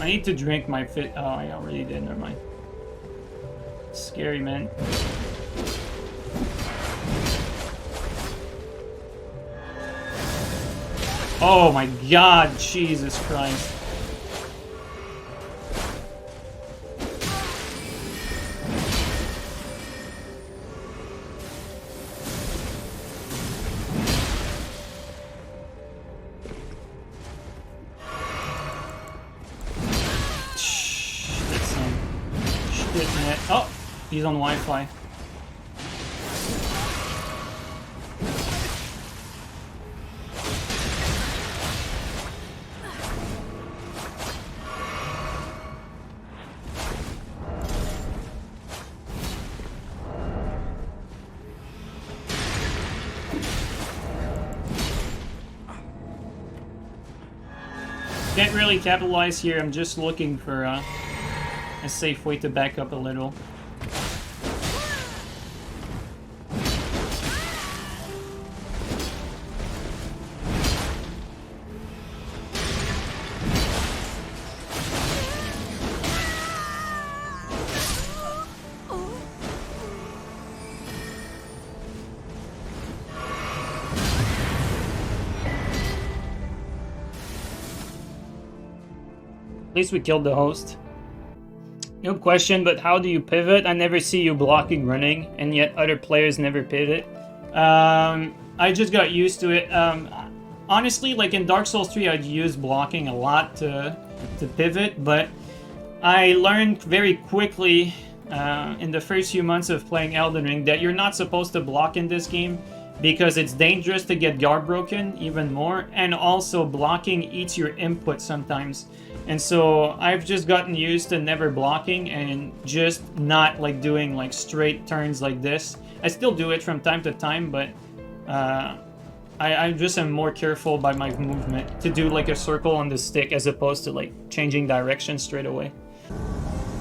need to drink my fit. Oh, I already did. Never mind. Scary, man. Oh my god, Jesus Christ. Oh, he's on Wi-Fi. Can't really capitalize here. I'm just looking for a safe way to back up a little. At least we killed the host. No question, but how do you pivot? I never see you blocking running, and yet other players never pivot. I just got used to it. Honestly, like in Dark Souls 3, I'd use blocking a lot to pivot, but I learned very quickly in the first few months of playing Elden Ring that you're not supposed to block in this game because it's dangerous to get guard broken even more, and also blocking eats your input sometimes. And so I've just gotten used to never blocking and just not like doing like straight turns like this. I still do it from time to time, but I just am more careful by my movement to do like a circle on the stick as opposed to like changing direction straight away.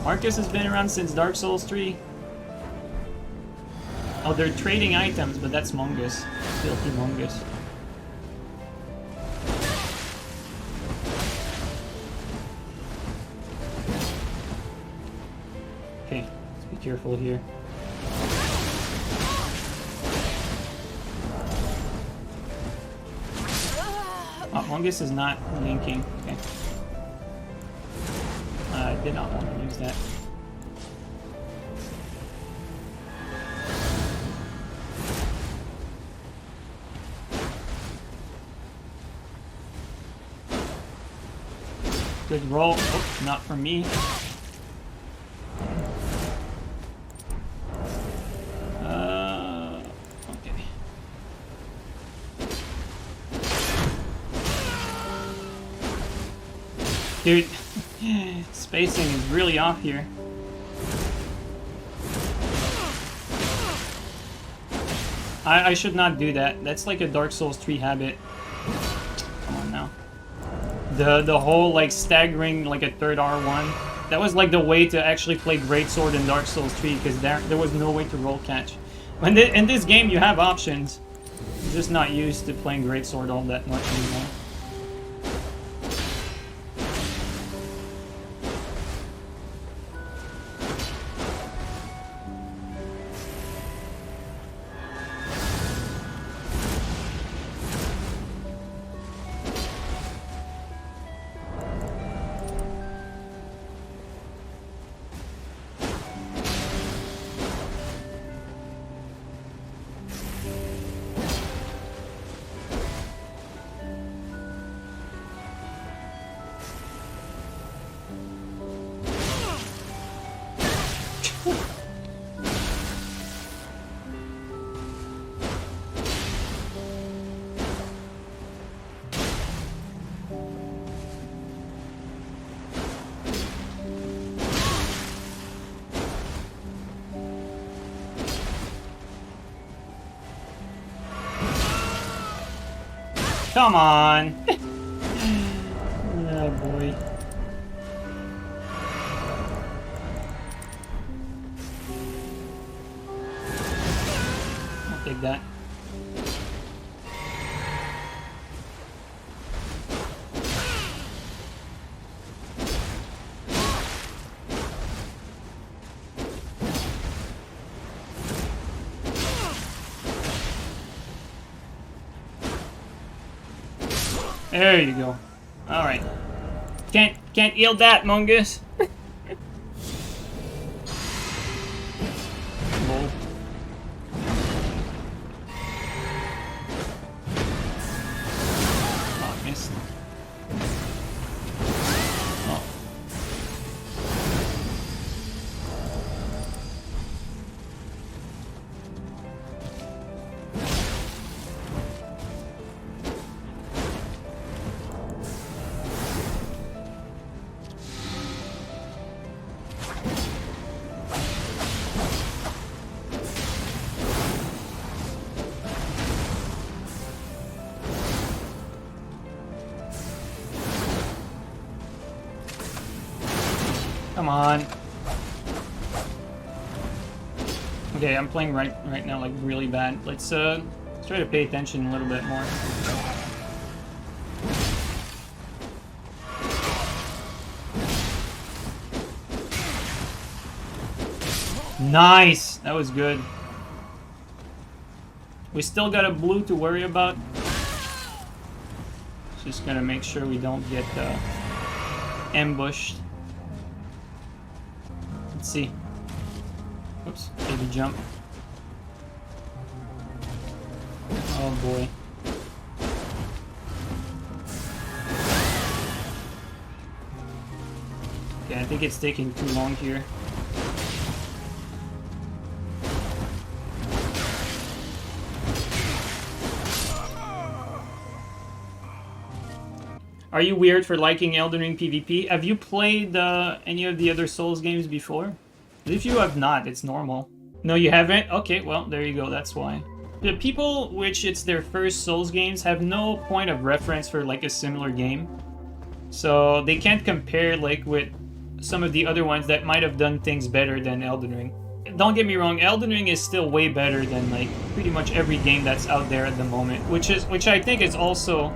Marcus has been around since Dark Souls 3. Oh, they're trading items, but that's Mongus. Filthy Mongus. Okay, let's be careful here. Oh, Mongus is not linking. Okay. I did not want to use that. Good roll. Oh, not for me. Okay. Dude, spacing is really off here. I should not do that. That's like a Dark Souls 3 habit. Come on now. The whole like staggering like a third R1. That was like the way to actually play Greatsword in Dark Souls 3 because there was no way to roll catch. In this game you have options. I'm just not used to playing Greatsword all that much anymore. Come on! Oh boy. I'll take that. There you go. Alright. Can't yield that, Mungus. Lol. Oh, missed. Oh. Come on. Okay, I'm playing right now like really bad. Let's try to pay attention a little bit more. Nice! That was good. We still got a blue to worry about. Just gotta make sure we don't get ambushed. Let's see. Oops, baby jump. Oh boy. Okay, I think it's taking too long here. Are you weird for liking Elden Ring PvP? Have you played any of the other Souls games before? If you have not, it's normal. No, you haven't? Okay, well, there you go, that's why. The people which it's their first Souls games have no point of reference for like a similar game. So they can't compare like with some of the other ones that might have done things better than Elden Ring. Don't get me wrong, Elden Ring is still way better than like pretty much every game that's out there at the moment, which I think is also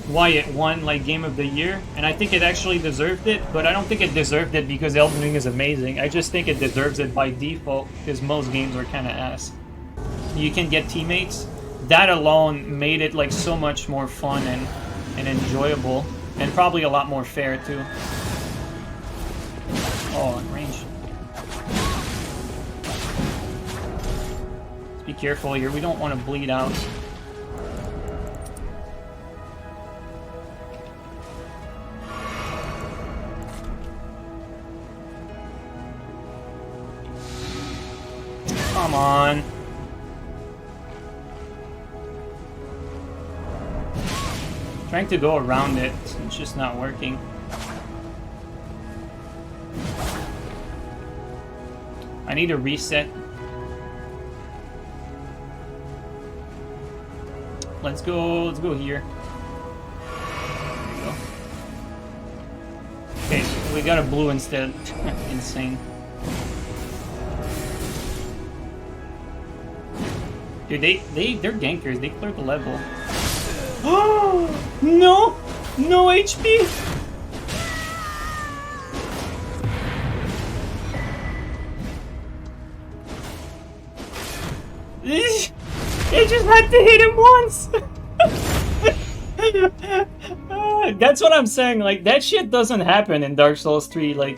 why it won like Game of the Year, and I think it actually deserved it, but I don't think it deserved it because Elden Ring is amazing. I just think it deserves it by default because most games are kind of ass. You can get teammates. That alone made it like so much more fun and enjoyable, and probably a lot more fair too. Oh, in range. Let's be careful here. We don't want to bleed out. Come on. Trying to go around it, it's just not working. I need a reset. Let's go here. There we go. Okay, we got a blue instead. Insane. Dude, they're gankers. They cleared the level. Oh no! No HP! They just had to hit him once! That's what I'm saying, like, that shit doesn't happen in Dark Souls 3, like,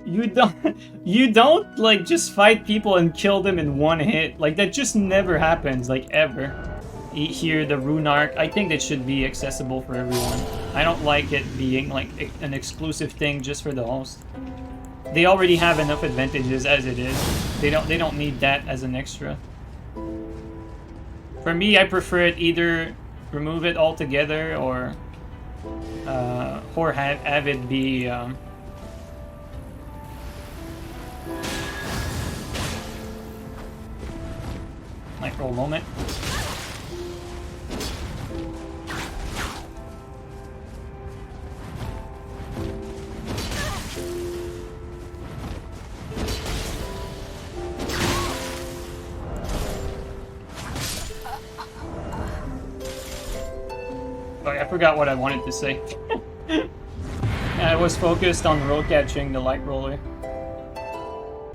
you don't, like, just fight people and kill them in one hit. Like, that just never happens, like, ever. Here, the Rune Arc, I think that should be accessible for everyone. I don't like it being, like, an exclusive thing just for the host. They already have enough advantages as it is. They don't need that as an extra. For me, I prefer it either remove it altogether or have it be micro moment. Sorry, I forgot what I wanted to say. I was focused on roll catching the light roller.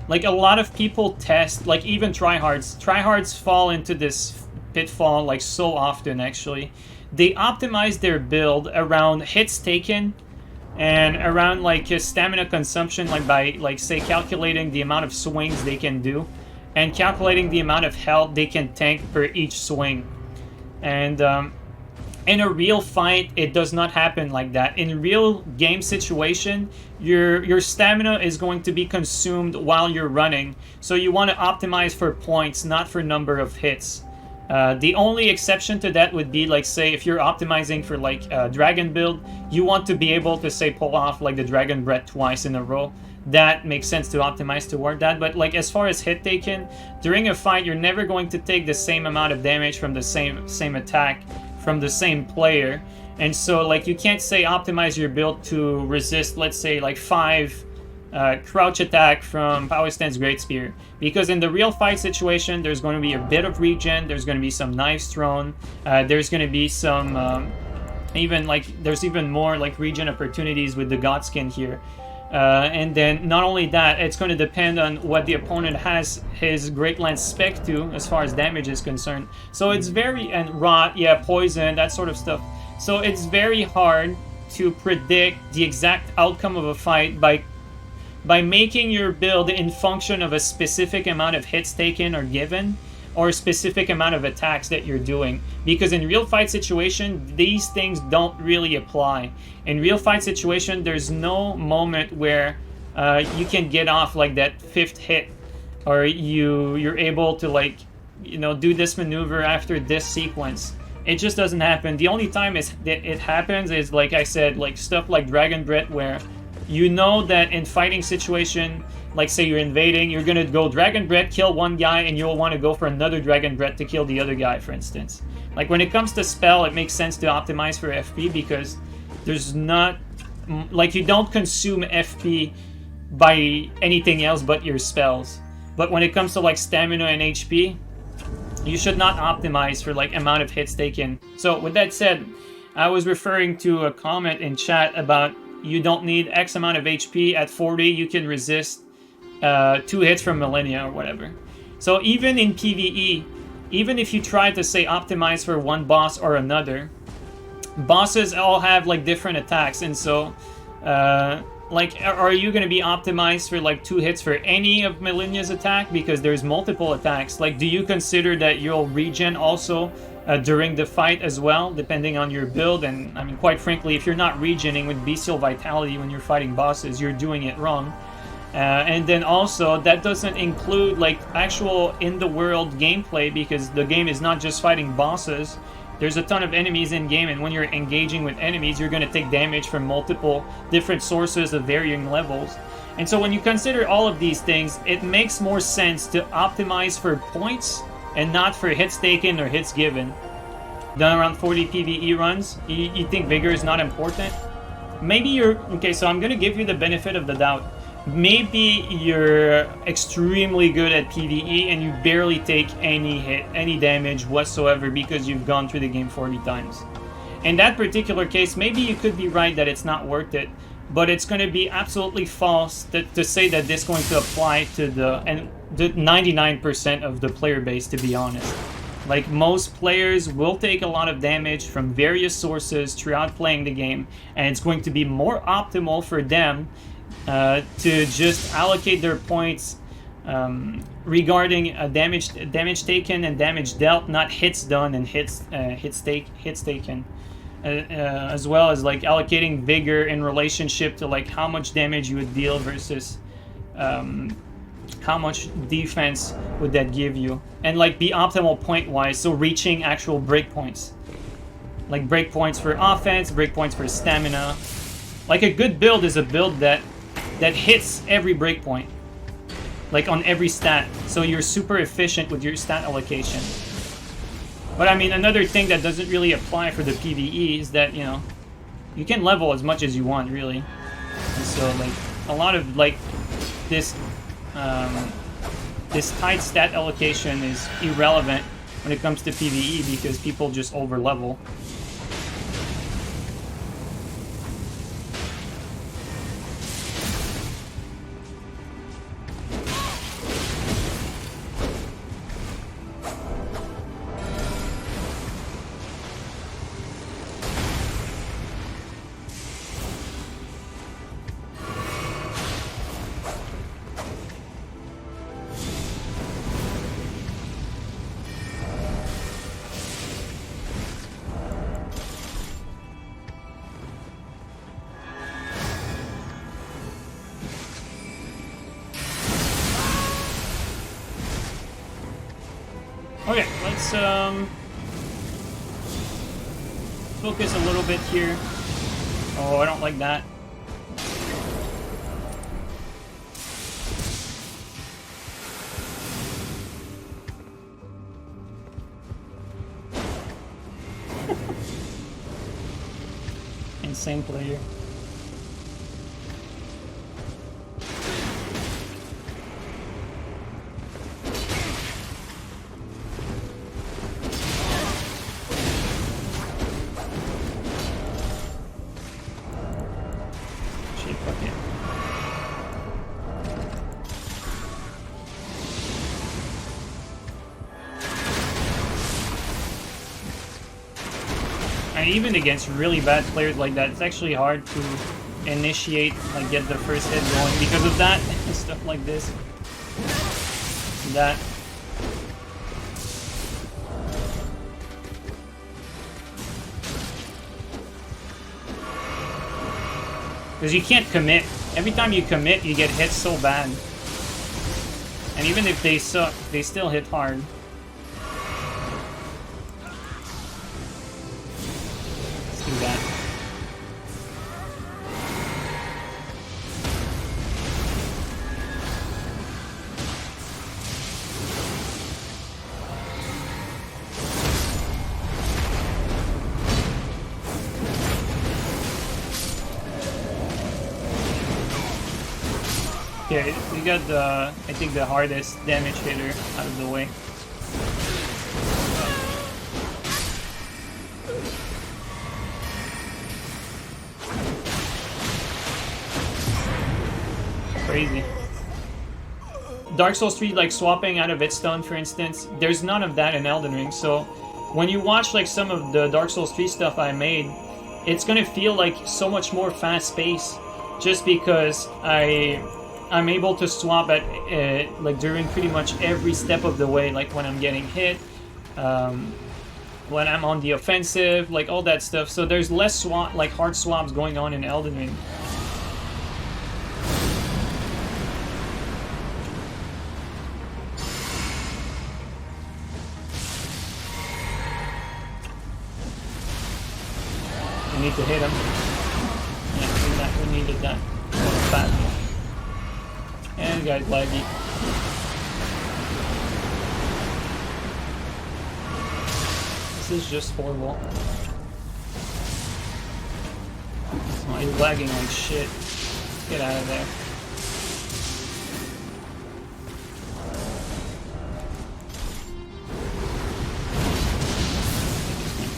Like, a lot of people test, like, even tryhards. Tryhards fall into this pitfall like so often actually. They optimize their build around hits taken and around like stamina consumption, like by like say calculating the amount of swings they can do and calculating the amount of health they can tank per each swing. And in a real fight, it does not happen like that. In real game situation, your stamina is going to be consumed while you're running, so you want to optimize for points, not for number of hits. The only exception to that would be, like, say, if you're optimizing for, like, dragon build, you want to be able to, say, pull off, like, the dragon breath twice in a row. That makes sense to optimize toward that. But, like, as far as hit taken, during a fight, you're never going to take the same amount of damage from the same attack from the same player. And so, like, you can't, say, optimize your build to resist, let's say, like, 5... crouch attack from Power Stance Great Spear, because in the real fight situation there's going to be a bit of regen, there's going to be some knives thrown, there's going to be some there's even more like regen opportunities with the Godskin here, and then not only that, it's going to depend on what the opponent has his Great Lance spec to as far as damage is concerned. So it's and rot, poison, that sort of stuff. So it's very hard to predict the exact outcome of a fight by making your build in function of a specific amount of hits taken or given, or a specific amount of attacks that you're doing. Because in real fight situation, these things don't really apply. In real fight situation, there's no moment where you can get off like that 5th hit, or you're able to, like, you know, do this maneuver after this sequence. It just doesn't happen. The only time that it happens is, like I said, like stuff like Dragon Breath, where you know that in fighting situation, like say you're invading, you're gonna go Dragon Breath, kill one guy, and you'll want to go for another Dragon Breath to kill the other guy, for instance. Like when it comes to spell, it makes sense to optimize for FP, because there's not, like, you don't consume FP by anything else but your spells. But when it comes to like stamina and HP, you should not optimize for like amount of hits taken. So with that said, I was referring to a comment in chat about you don't need X amount of HP. At 40, you can resist 2 hits from Millennia or whatever. So even in PvE, even if you try to, say, optimize for one boss or another, bosses all have, like, different attacks. And so, like, are you going to be optimized for, like, 2 hits for any of Millennia's attack? Because there's multiple attacks. Like, do you consider that you'll regen also during the fight as well, depending on your build? And I mean, quite frankly, if you're not regening with Bestial Vitality when you're fighting bosses, you're doing it wrong. And then also, that doesn't include like actual in-the-world gameplay, because the game is not just fighting bosses. There's a ton of enemies in game, and when you're engaging with enemies, you're going to take damage from multiple different sources of varying levels. And so when you consider all of these things, it makes more sense to optimize for points and not for hits taken or hits given. Done around 40 PvE runs, you think Vigor is not important? Maybe you're... Okay, so I'm going to give you the benefit of the doubt. Maybe you're extremely good at PvE and you barely take any damage whatsoever because you've gone through the game 40 times. In that particular case, maybe you could be right that it's not worth it, but it's going to be absolutely false to say that this is going to apply to the 99% of the player base, to be honest. Like, most players will take a lot of damage from various sources throughout playing the game, and it's going to be more optimal for them to just allocate their points regarding damage taken and damage dealt, not hits done and hits taken. As well as like allocating vigor in relationship to like how much damage you would deal versus how much defense would that give you, and like be optimal point wise, so reaching actual breakpoints, like breakpoints for offense, breakpoints for stamina. Like a good build is a build that hits every breakpoint, like on every stat, so you're super efficient with your stat allocation. But I mean, another thing that doesn't really apply for the PvE is that, you know, you can level as much as you want, really. And so, like, a lot of, like, this tight stat allocation is irrelevant when it comes to PvE because people just over-level. let's focus a little bit here. Oh, I don't like that. Insane player. And even against really bad players like that, it's actually hard to initiate, like get the first hit going because of that and stuff like this. That. Because you can't commit. Every time you commit, you get hit so bad. And even if they suck, they still hit hard. That. Okay, we got the, I think, the hardest damage hitter out of the way. Crazy. Dark Souls 3, like swapping out of its stun, for instance, there's none of that in Elden Ring. So when you watch like some of the Dark Souls 3 stuff I made, it's gonna feel like so much more fast-paced, just because I'm able to swap at like during pretty much every step of the way, like when I'm getting hit, when I'm on the offensive, like all that stuff. So there's less swap, like hard swaps going on in Elden Ring. We need to hit him. Yeah, we needed that. Bad. And the guy's laggy. This is just horrible. Oh, he's lagging like shit. Get out of there.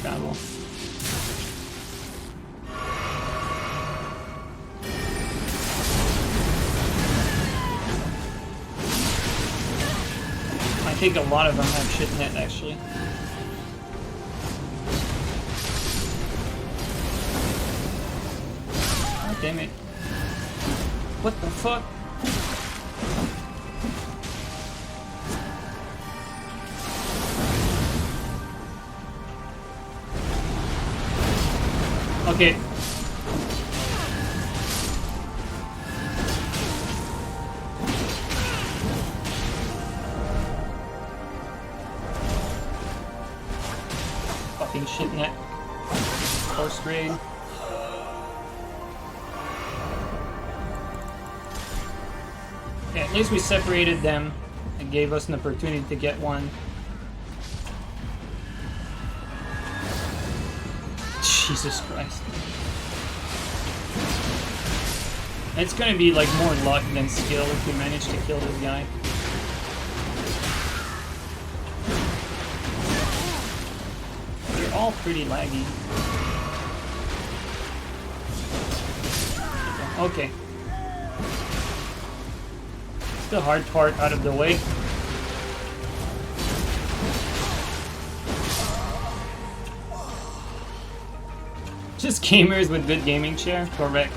Travel. I think a lot of them have shit net, actually. Oh, damn it. What the fuck? Okay. Fucking shit net. Post raid. Okay, at least we separated them and gave us an opportunity to get one. Jesus Christ. It's gonna be like more luck than skill if we manage to kill this guy. They're all pretty laggy. Okay. It's the hard part out of the way. Just gamers with good gaming chair? Correct.